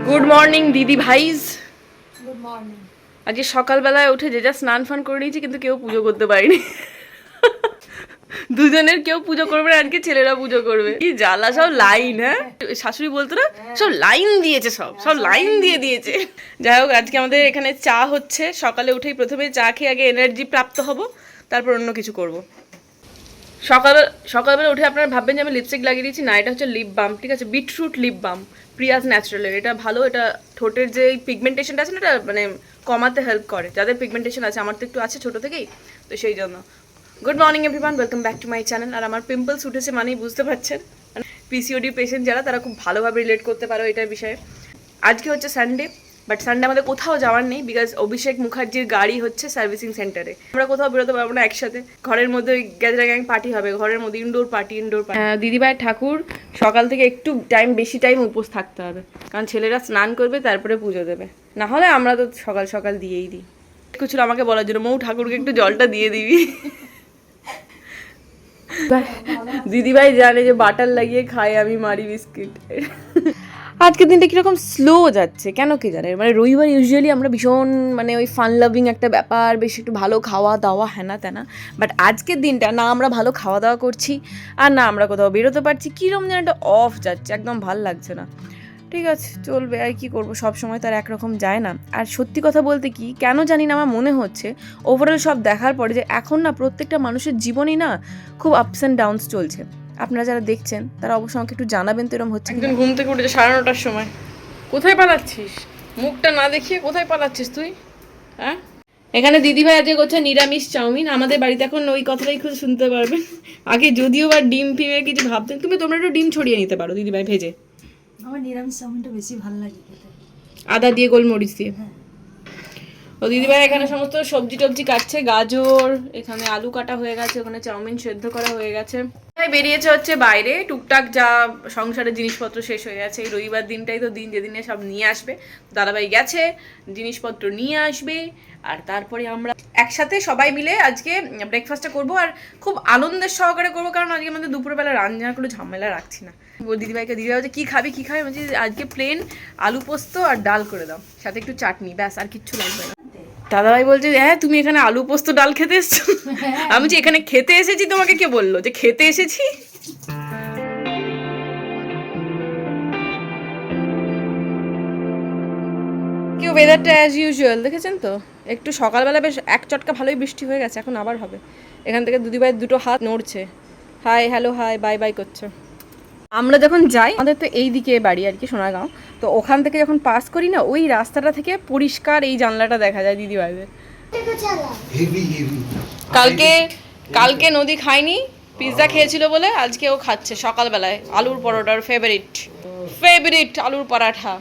Good morning দিদি ভাইজ। Good morning. আজকে সকালবেলায় উঠে যে যা স্নান ফান করে নিয়েছি, কিন্তু কেউ পুজো করতে পারিনি। দুজনের কেউ পুজো করবে না, আজকে ছেলেরা পুজো করবে। কি জ্বালা, সব লাইন। হ্যাঁ, শাশুড়ি বলতো না, সব লাইন দিয়েছে, সব লাইন দিয়ে দিয়েছে। যাই হোক, আজকে আমাদের এখানে চা হচ্ছে। সকালে উঠেই প্রথমে চা খেয়ে আগে এনার্জি প্রাপ্ত হব, তারপর অন্য কিছু করব। সকালবেলা উঠে আপনারা ভাববেন যে আমি লিপস্টিক লাগিয়ে দিয়েছি, না, এটা হচ্ছে লিপ বাম। ঠিক আছে, বিটরুট লিপ বাম, প্রিয়াজ ন্যাচারালের। এটা ভালো, এটা ঠোঁটের যে পিগমেন্টেশনটা আছে না, এটা মানে কমাতে হেল্প করে। যাদের পিগমেন্টেশন আছে, আমার তো একটু আছে ছোটো থেকেই, তো সেই জন্য। Good morning everyone, welcome back to my channel. আর আমার পিম্পলস উঠেছে মানেই বুঝতে পারছেন, পিসিওডি পেশেন্ট যারা, তারা খুব ভালোভাবে রিলেট করতে পারো এটার বিষয়ে। আজকে হচ্ছে সানডে, বাট সানডে আমাদের কোথাও যাওয়ার নেই, বিকজ অভিষেক মুখার্জির গাড়ি হচ্ছে সার্ভিসিং সেন্টারে। আমরা কোথাও বেরোতে পারবো না একসাথে, ঘরের মধ্যে ওই গ্যাদরা গ্যাং পার্টি হবে, ঘরের মধ্যে ইনডোর পার্টি। দিদিভাইয়ের ঠাকুর সকাল থেকে একটু বেশি টাইম উপোস থাকতে হবে, কারণ ছেলেরা স্নান করবে তারপরে পুজো দেবে, না হলে আমরা তো সকাল সকাল দিয়েই দিই। একটু ছিল আমাকে বলার জন্য, মৌ ঠাকুরকে একটু জলটা দিয়ে দিবি। দিদিভাই জানে যে বাটার লাগিয়ে খাই আমি মারি বিস্কিট। আজকের দিনটা কীরকম স্লো যাচ্ছে, কেন কে জানে। মানে রবিবার ইউজুয়ালি আমরা ভীষণ মানে ওই ফান লাভিং একটা ব্যাপার, বেশি একটু ভালো খাওয়া দাওয়া হ্যানা ত্যানা। বাট আজকের দিনটা না আমরা ভালো খাওয়া দাওয়া করছি, আর না আমরা কোথাও বেরোতে পারছি। কীরকম যেন একটা অফ যাচ্ছে, একদম ভাল লাগছে না। ঠিক আছে, চলবে, আর কি করবো, সব সময় তার একরকম যায় না। আর সত্যি কথা বলতে কি, কেন জানি না আমার মনে হচ্ছে ওভারঅল সব দেখার পরে যে এখন না প্রত্যেকটা মানুষের জীবনই না খুব আপস অ্যান্ড ডাউনস চলছে। আপনারা যারা দেখছেন তারা অবশ্যই আমাকে একটু জানাবেন তো এরকম হচ্ছে। একদিন ঘুম থেকে উঠেছে 9:30টার সময়। কোথায় পালাচ্ছিস? মুখটা না দেখিয়ে কোথায় পালাচ্ছিস তুই? হ্যাঁ, এখানে দিদিভাই আজকে করছে নিরামিষ চাউমিন। আমাদের বাড়িতে এখন ওই কথাটাই খুব শুনতে পারবেন। আগে যদিও বা ডিম ফিমে কিছু ভাবতেন, কিন্তু তোমরা একটু ডিম ছড়িয়ে নিতে পারো দিদিভাই ভেজে। আমার নিরামিষ চাউমিনটা বেশি ভালো লাগে খেতে, আদা দিয়ে গোলমরিচ দিয়ে। হ্যাঁ। ও দিদিভাই এখানে সমস্ত সবজি টবজি কাটছে, গাজর, এখানে আলু কাটা হয়ে গেছে, ওখানে চাউমিন সেদ্ধ করা হয়ে গেছে। বেরিয়েছে হচ্ছে বাইরে, টুকটাক যা সংসারের জিনিসপত্র শেষ হয়ে গেছে। এই রবিবার দিনটাই তো দিন যেদিনে সব নিয়ে আসবে। দাদাভাই গেছে, জিনিসপত্র নিয়ে আসবে, আর তারপরে আমরা একসাথে সবাই মিলে আজকে ব্রেকফাস্টটা করবো। আর খুব আনন্দের সহকারে করবো, কারণ আজকে আমাদের দুপুরবেলা রান্না কোনো ঝামেলা রাখছি না। দিদিভাই বলছে কী খাবি কী খাবি, বলছি আজকে প্লেন আলু পোস্ত আর ডাল করে দাও, সাথে একটু চাটনি, ব্যাস, আর কিচ্ছু লাগবে না। দাদাভাই বলছে হ্যাঁ তুমি এখানে আলু পোস্ত ডাল খেতে এসছো? আমি বলছি এখানে খেতে এসেছি, তোমাকে কে বললো যে খেতে এসেছি? কেউ ওয়েদারটা অ্যাজ ইউজুয়াল দেখেছেন তো, একটু সকালবেলা বেশ এক চটকা ভালোই বৃষ্টি হয়ে গেছে, এখন আবার হবে। এখান থেকে দিদিভাইয়ের দুটো হাত নড়ছে, hi hello hi bye bye করছে। আমরা যখন যাই, আমাদের তো এই দিকে বাড়ি আর কি, সোনাগাঁও, তো ওখান থেকে যখন পাস করি না, ওই রাস্তাটা থেকে পরিষ্কার এই জানলাটা দেখা যায় দিদিভাইদের। কালকে নদী খায়নি, পিৎজা খেয়েছিল বলে আজকে ও খাচ্ছে সকালবেলায় আলুর পরোটার ফেভারিট আলুর পরাঠা।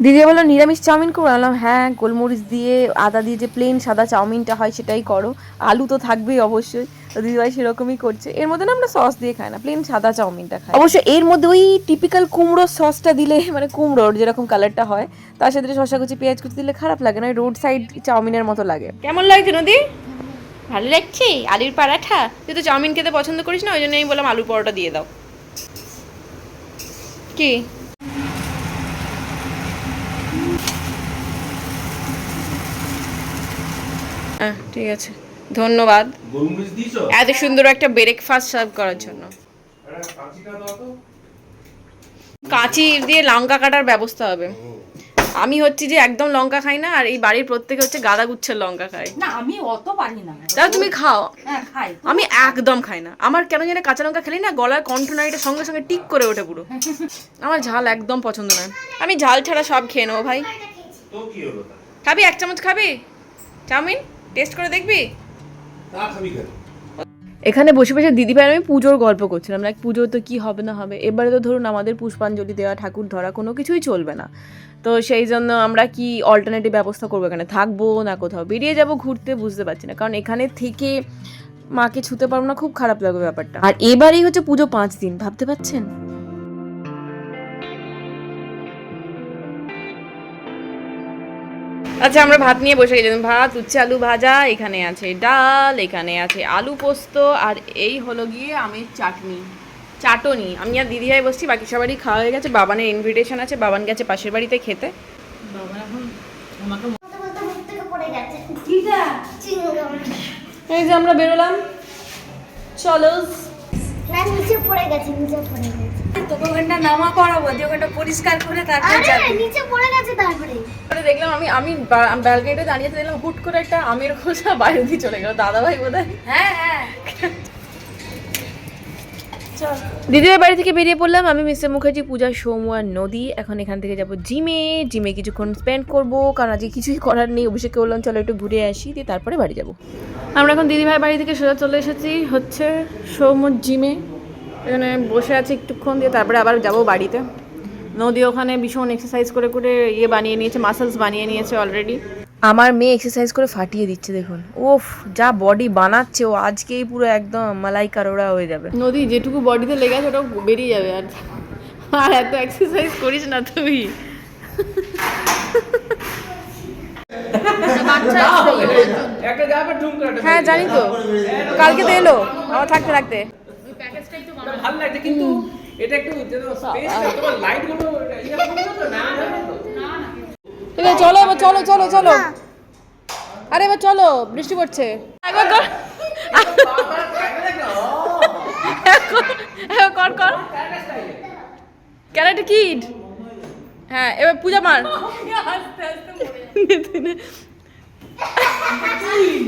দিদি বললো নিরামিষ চাউমিন করো, বললাম হ্যাঁ, গোলমরিচ দিয়ে আদা দিয়ে যে প্লেন সাদা চাউমিনটা হয় সেটাই করো, আলু তো থাকবেই অবশ্যই। তো দিদিভাই সেরকমই করছে। এর মধ্যে না আমরা সস দিয়ে খাই না, প্লেন সাদা চাউমিনটা খাই। অবশ্য এর মধ্যে ওই টিপিক্যাল কুমড়োর সসটা দিলে, মানে কুমড়োর যেরকম কালারটা হয় তার সাথে শসা কুচি পেঁয়াজ কুচি দিলে খারাপ লাগে না, রোড সাইড চাউমিনের মতো লাগে। কেমন লাগছে নদী? ভালো লাগছে আলুর পরাঠা। তুই তো চাউমিন খেতে পছন্দ করিস না, ওই জন্য আমি বললাম আলুর পরোটা দিয়ে দাও। কি ঠিক আছে, ধন্যবাদ এত সুন্দর একটা ব্রেকফাস্ট সার্ভ করার জন্য। কাঁচি দিয়ে লঙ্কা কাটার ব্যবস্থা হবে। আমি হচ্ছে যে একদম লঙ্কা খাই না, আর এই বাড়ির প্রত্যেকে হচ্ছে গাদা গুচ্ছের লঙ্কা খায়। না আমি অত পারি না। তাহলে তুমি খাও? হ্যাঁ খাই। আমি একদম খাই না, আমার কেন জানি কাঁচা লঙ্কা খেলি না, গলার কণ্ঠনালীটা সঙ্গে সঙ্গে টিক করে ওঠে পুরো। আমার ঝাল একদম পছন্দ নয়, আমি ঝাল ছাড়া সব খেয়ে নেবো ভাই। খাবি? 1 চামচ খাবি চাউমিন? টেস্ট করে দেখবি? এখানে বসে বসে দিদিভাই আমি পুজোর গল্প করছিলাম, লাইক পুজো তো কী হবে না হবে। এবারে তো ধরুন আমাদের পুষ্পাঞ্জলি দেওয়া, ঠাকুর ধরা, কোনো কিছুই চলবে না। তো সেই জন্য আমরা কি অল্টারনেটিভ ব্যবস্থা করবো, এখানে থাকবো না কোথাও বেরিয়ে যাব ঘুরতে, বুঝতে পারছি না। কারণ এখানে থেকে মাকে ছুতে পারবো না, খুব খারাপ লাগবে ব্যাপারটা। আর এবারেই হচ্ছে পুজো 5 দিন, ভাবতে পারছেন? আচ্ছা আমরা ভাত নিয়ে বসে গেছিলাম, ভাত, উচ্ছে আলু ভাজা, এখানে আছে ডাল, এখানে আছে আলু পোস্ত, আর এই হলো গিয়ে আমের চাটনি। চাটনি। আমি আর দিদিভাই বসছি, বাকি সবারই খাওয়া হয়ে গেছে। বাবানের ইনভিটেশন আছে, বাবান গেছে পাশের বাড়িতে খেতে। বাবা এখন আমাকে এই যে আমরা বেরোলাম, চলো। নিচে পড়ে গেছে, নিচে পড়ে গেছে। তোকে ওখানটা নামা করাবো, যে ওখানটা পরিষ্কার করে তারপর যাবি। নিচে পড়ে গেছে তারপরে। দেখলাম আমি ব্যালকনিতে দাঁড়িয়ে দেখলাম হুট করে একটা আমের খোসা বাইরে দিয়ে চলে গেল। দাদাভাই বোধহয়। হ্যাঁ হ্যাঁ দিদিদের বাড়ি থেকে বেরিয়ে পড়লাম আমি, মিস্টার মুখার্জি, পূজা, সৌম্য আর নদী। এখন এখান থেকে যাব জিমে কিছুক্ষণ স্পেন্ড করব, কারণ আজকে কিছুই করার নেই। অভিষেককে বললাম চলো একটু ঘুরে আসি, দিয়ে তারপরে বাড়ি যাব। আমরা এখন দিদিভাই বাড়ি থেকে সোজা চলে এসেছি হচ্ছে সৌম্য জিমে। এখানে বসে আছি একটুক্ষণ, দিয়ে তারপরে আবার যাব বাড়িতে। নদী ওখানে ভীষণ এক্সারসাইজ করে করে বানিয়ে নিয়েছে, মাসেলস বানিয়ে নিয়েছে অলরেডি। আমার মেয়ে এক্সারসাইজ করে ফাটিয়ে দিচ্ছে দেখুন। ওফ, যা বডি বানাচ্ছে ও, আজকেই পুরো একদম মালাই কারোড়া হয়ে যাবে। নদী যেটুকু বডিতে লেগে আছে ওটাও বেরিয়ে যাবে। আর এত এক্সারসাইজ করিস না তুই। হ্যাঁ জানি তো, কালকে তো এলো আমার থাকতে থাকতে। ভালো লাগছে, কিন্তু এটা একটু স্পেসটা তোমার লাইট গুলো এবার চলো, এবার চলো চলো চলো। আরে এবার চলো, বৃষ্টি পড়ছে। একবার কর কর কর ক্যারেক্টার কিড। হ্যাঁ এবার পূজা মার।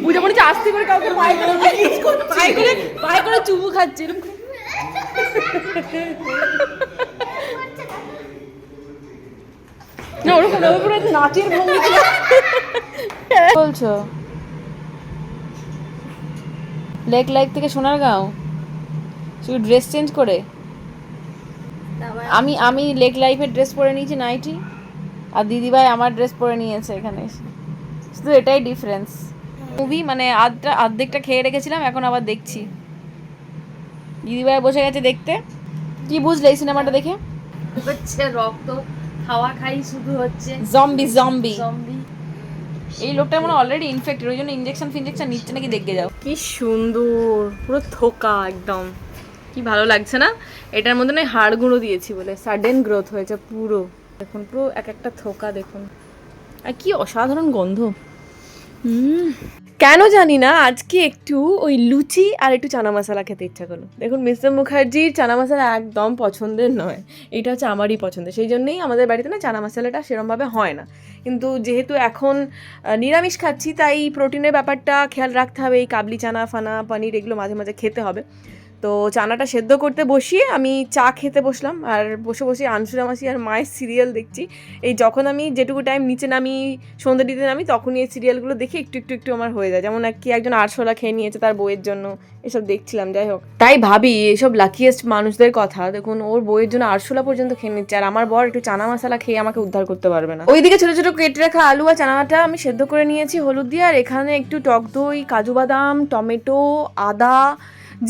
পূজা মনে হচ্ছে আস্তে করে কাউকে পায়ে করে চুমু খাচ্ছে এরকম। না ওরকম পুরো নাচের ভঙ্গি বলছো। লেক লাইফ থেকে সোনারগাঁও শুধু ড্রেস চেঞ্জ করে। আমি লেক লাইফের ড্রেস পরে নিয়েছি নাইটি, আর দিদিভাই আমার ড্রেস পরে নিয়েছে এখানে এসে। শুধু এটাই ডিফারেন্স। মুভি মানে অর্ধেকটা খেয়ে রেখেছিলাম, এখন আবার দেখছি। দিদিভাই বসে গেছে দেখতে। কি বুঝলে এই সিনেমাটা দেখে? হচ্ছে রক্ত খাওয়া খাই শুধু হচ্ছে জম্বি জম্বি। এই লোকটা মনে অলরেডি ইনফেক্টেড, ওই জন্য ইনজেকশন ফিনজেকশন নিচ্ছে নাকি, দেখে যাও। কি সুন্দর পুরো থোকা একদম, কি ভালো লাগছে না? এটার মধ্যে না হাড় গুঁড়ো দিয়েছি বলে সাডেন গ্রোথ হয়েছে পুরো। দেখুন পুরো এক একটা থোকা দেখুন, আর কি অসাধারণ গন্ধ। কেন জানি না আজকে একটু ওই লুচি আর একটু চানা মশলা খেতে ইচ্ছা করলো। দেখুন মিস্টার মুখার্জির চানা মশলা একদম পছন্দের নয়, এটা হচ্ছে আমারই পছন্দের। সেই জন্যই আমাদের বাড়িতে না চানা মশলাটা সেরমভাবে হয় না। কিন্তু যেহেতু এখন নিরামিষ খাচ্ছি, তাই প্রোটিনের ব্যাপারটা খেয়াল রাখতে হবে। এই কাবলি চানা ফানা পনির এগুলো মাঝে মাঝে খেতে হবে। তো চানাটা সেদ্ধ করতে বসিয়ে আমি চা খেতে বসলাম, আর বসে বসে আনসুরা মাসি আর মায়ের সিরিয়াল দেখছি। এই যখন আমি যেটুকু টাইম নিচে নামি, সন্ধ্যে দিতে নামি, তখনই এই সিরিয়ালগুলো দেখে একটু একটু একটু আমার হয়ে যায়। যেমন একজন আরশোলা খেয়ে নিয়েছে তার বইয়ের জন্য, এসব দেখছিলাম। যাই হোক, তাই ভাবি এসব লাকিয়েস্ট মানুষদের কথা। দেখুন ওর বইয়ের জন্য আরশোলা পর্যন্ত খেয়ে নিচ্ছে, আর আমার বর একটু চানা মশলা খেয়ে আমাকে উদ্ধার করতে পারবে না। ওইদিকে ছোটো ছোটো কেটে রাখা আলু আর চানাটা আমি সেদ্ধ করে নিয়েছি হলুদ দিয়ে, আর এখানে একটু টক দই, কাজু বাদাম, টমেটো, আদা,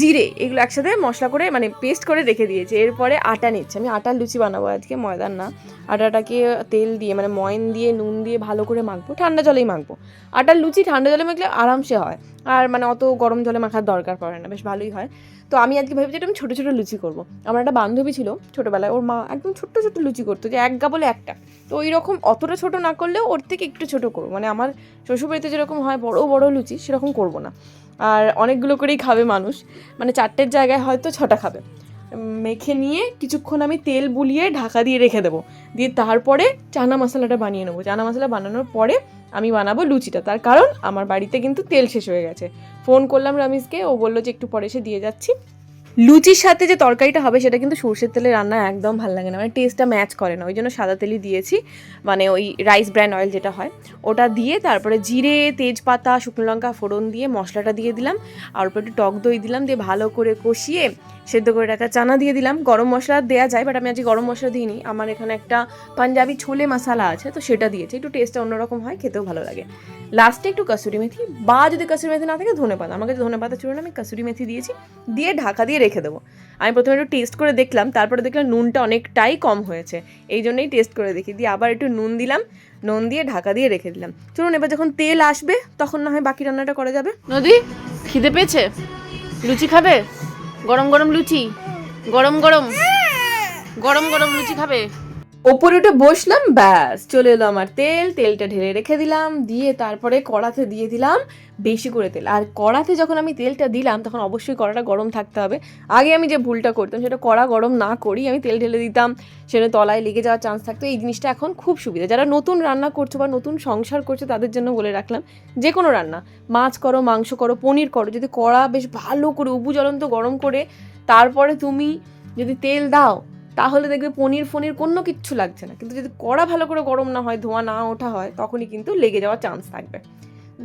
জিরে এগুলো একসাথে মশলা করে মানে পেস্ট করে রেখে দিয়েছি। এরপরে আটা নিচ্ছি, আমি আটার লুচি বানাবো আজকে, ময়দার না। আটাটাকে তেল দিয়ে মানে ময়ন দিয়ে নুন দিয়ে ভালো করে মাখবো, ঠান্ডা জলেই মাখবো। আটার লুচি ঠান্ডা জলে মাখলে আরামসে হয়, আর মানে অত গরম জলে মাখার দরকার পড়ে না, বেশ ভালোই হয়। তো আমি আজকে ভেবেছি আমি ছোটো ছোটো লুচি করবো। আমার একটা বান্ধবী ছিল ছোটোবেলায়, ওর মা একদম ছোট্ট ছোট্ট লুচি করতো, যে এক গা বলে একটা। তো ওই রকম অতটা ছোটো না করলেও ওর থেকে একটু ছোটো করবো, মানে আমার শ্বশুরবাড়িতে যেরকম হয় বড় বড় লুচি সেরকম করবো না। আর অনেকগুলো করেই খাবে মানুষ, মানে 4টের জায়গায় হয়তো 6টা খাবে। মেখে নিয়ে কিছুক্ষণ আমি তেল বুলিয়ে ঢাকা দিয়ে রেখে দেবো, দিয়ে তারপরে চানা মশলাটা বানিয়ে নেবো। চানা মশলা বানানোর পরে আমি বানাবো লুচিটা। তার কারণ আমার বাড়িতে কিন্তু তেল শেষ হয়ে গেছে। ফোন করলাম রমেশকে, ও বললো যে একটু পরে এসে দিয়ে যাচ্ছি। লুচির সাথে যে তরকারিটা হবে সেটা কিন্তু সরষের তেলে রান্না একদম ভালো লাগে না, মানে টেস্টটা ম্যাচ করে না। ওই জন্য সাদা তেলই দিয়েছি, মানে ওই রাইস ব্র্যান্ড অয়েল যেটা হয় ওটা দিয়ে, তারপরে জিরে, তেজপাতা, শুকনো লঙ্কা ফোড়ন দিয়ে মশলাটা দিয়ে দিলাম, আর উপরে একটু টক দই দিলাম, দিয়ে ভালো করে কষিয়ে সেদ্ধ করে রাখা চানা দিয়ে দিলাম। গরম মশলা দেওয়া যায়, বাট আমি আজকে গরম মশলা দিইনি। আমার এখানে একটা পাঞ্জাবি ছোলে মশলা আছে, তো সেটা দিয়েছে, একটু টেস্টটা অন্যরকম হয়, খেতেও ভালো লাগে। লাস্টে একটু কসুরি মেথি, বা যদি কসুরি মেথি না থাকে ধনেপাতা, আমার কাছে ধনেপাতা ছিল না, আমি কসুরি মেথি দিয়েছি, দিয়ে ঢাকা দিয়ে রেখে দেবো। আমি প্রথমে একটু টেস্ট করে দেখলাম, তারপরে দেখলাম নুনটা অনেকটাই কম হয়েছে, এই জন্যই টেস্ট করে দেখি, দিয়ে আবার একটু নুন দিলাম, নুন দিয়ে ঢাকা দিয়ে রেখে দিলাম। চলুন এবার যখন তেল আসবে তখন না হয় বাকি রান্নাটা করা যাবে। নদী খিদে পেয়েছে, লুচি খাবে? গরম গরম লুচি। গরম গরম গরম গরম লুচি খাবে। ওপরে উঠে বসলাম, ব্যাস চলে এলো আমার তেল। তেলটা ঢেলে রেখে দিলাম, দিয়ে তারপরে কড়াতে দিয়ে দিলাম বেশি করে তেল। আর কড়াতে যখন আমি তেলটা দিলাম তখন অবশ্যই কড়াটা গরম থাকতে হবে। আগে আমি যে ভুলটা করতাম সেটা কড়া গরম না করি আমি তেল ঢেলে দিতাম, সেটা তলায় লেগে যাওয়ার চান্স থাকতো। এই জিনিসটা এখন খুব সুবিধা। যারা নতুন রান্না করছো বা নতুন সংসার করছো তাদের জন্য বলে রাখলাম, যে কোনো রান্না, মাছ করো, মাংস করো, পনির করো, যদি কড়া বেশ ভালো করে উবু জ্বলন্ত গরম করে তারপরে তুমি যদি তেল দাও তাহলে দেখবে পনির ফনির কোনো কিচ্ছু লাগছে না। কিন্তু যদি কড়া ভালো করে গরম না হয়, ধোঁয়া না ওঠা হয়, তখনই কিন্তু লেগে যাওয়ার চান্স থাকবে।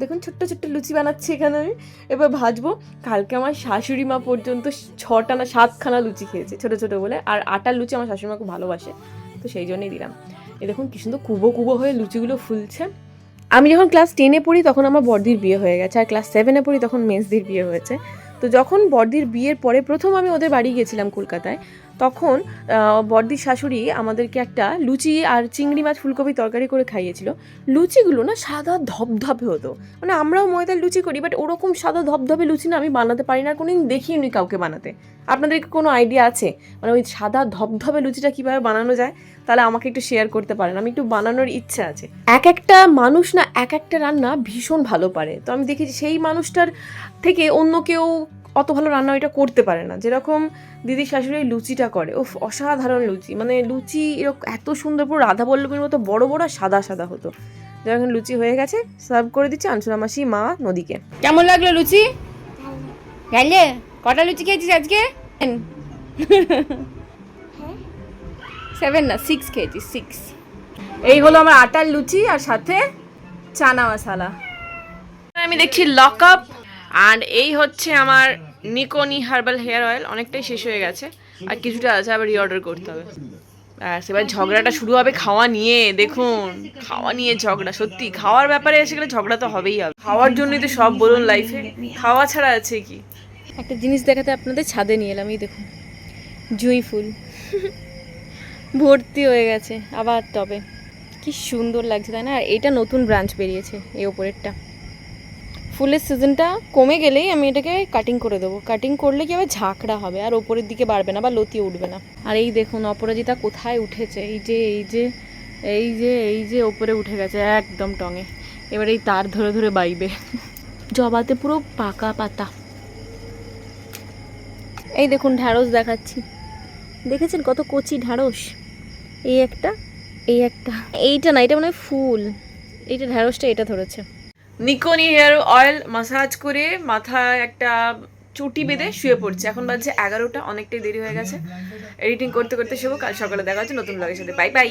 দেখুন ছোট্ট ছোট্ট লুচি বানাচ্ছি এখানে আমি, এবার ভাজবো। কালকে আমার শাশুড়ি মা পর্যন্ত 6টা না 7খানা লুচি খেয়েছে ছোটো ছোটো বলে। আর আটার লুচি আমার শাশুড়ি মা খুব ভালোবাসে, তো সেই জন্যই দিলাম। এই দেখুন কি সুন্দর কুবো কুবো হয়ে লুচিগুলো ফুলছে। আমি যখন ক্লাস 10-এ পড়ি তখন আমার বড়দির বিয়ে হয়ে গেছে, আর ক্লাস 7-এ পড়ি তখন মেজদির বিয়ে হয়েছে। তো যখন বড়দির বিয়ের পরে প্রথম আমি ওদের বাড়ি গেছিলাম কলকাতায়, তখন বড়দির শাশুড়ি আমাদেরকে একটা লুচি আর চিংড়ি মাছ ফুলকপি তরকারি করে খাইয়েছিল। লুচিগুলো না সাদা ধপধপে হতো, মানে আমরাও ময়দার লুচি করি বাট ওরকম সাদা ধপধপে লুচি না আমি বানাতে পারি না, আর কোনোদিন দেখিনি কাউকে বানাতে। আপনাদের কোনো আইডিয়া আছে মানে ওই সাদা ধপধপে লুচিটা কীভাবে বানানো যায়? তাহলে আমাকে একটু শেয়ার করতে পারেন, আমি একটু বানানোর ইচ্ছা আছে। এক একটা মানুষ না এক একটা রান্না ভীষণ ভালো পারে, তো আমি দেখেছি সেই মানুষটার থেকে অন্য কেউ অত ভালো রান্না এটা করতে পারে না। যেরকম দিদির শাশুড়ি লুচিটা করে, ও অসাধারণ লুচি, মানে লুচি এরকম এত সুন্দর, পুরো রাধা বল্লভীর মতো বড় বড় সাদা সাদা হতো। যখন লুচি হয়ে গেছে সার্ভ করে দিচ্ছে আনসুলা মাসি, মা, নদীকে। কেমন লাগলো লুচি? গেলে কটা লুচি খেয়েছিস আজকে? 7 না 6 খেয়েছি, 6। এই হলো আমার আটার লুচি আর সাথে চানা মশলা। আমি দেখছি লক আপ। আর এই হচ্ছে আমার নিকোনি হার্বাল হেয়ার অয়েল, অনেকটাই শেষ হয়ে গেছে আর কিছুটা আছে, আবার রিঅর্ডার করতে হবে। আর এবার ঝগড়াটা শুরু হবে খাওয়া নিয়ে। দেখুন খাওয়া নিয়ে ঝগড়া, সত্যি খাওয়ার ব্যাপারে এসে গেলে ঝগড়া তো হবেই হবে। খাওয়ার জন্যই তো সব বলুন লাইফে, খাওয়া ছাড়া আছে কি? একটা জিনিস দেখাতে আপনাদের ছাদে নিয়ে এলাম, এই দেখুন জুঁই ফুল ভর্তি হয়ে গেছে আবার টবে, কি সুন্দর লাগছে তাই না? আর এটা নতুন ব্রাঞ্চ বেরিয়েছে এই ওপরেরটা। ফুলের সিজনটা কমে গেলেই আমি এটাকে কাটিং করে দেবো। কাটিং করলে কি হবে, ঝাঁকড়া হবে আর ওপরের দিকে বাড়বে না বা লতিয়ে উঠবে না। আর এই দেখুন অপরাজিতা কোথায় উঠেছে, এই যে এই যে এই যে এই যে ওপরে উঠে গেছে একদম টঙে। এবার এই তার ধরে ধরে বাইবে। জবাতে পুরো পাকা পাতা। এই দেখুন ঢ্যাঁড়স দেখাচ্ছি, দেখেছেন কত কচি ঢ্যাঁড়স? এই একটা, এই একটা, এইটা না এটা মানে ফুল, এইটা ঢ্যাঁড়সটা এটা ধরেছে। নিকোনি হেয়ার অয়েল মাসাজ করে মাথায় একটা চুটি বেঁধে শুয়ে পড়ছে। এখন বাজছে 11টা, অনেকটাই দেরি হয়ে গেছে। এডিটিং করতে করতে শুভ। কাল সকালে দেখা হচ্ছে নতুন ব্লগের সাথে। Bye bye.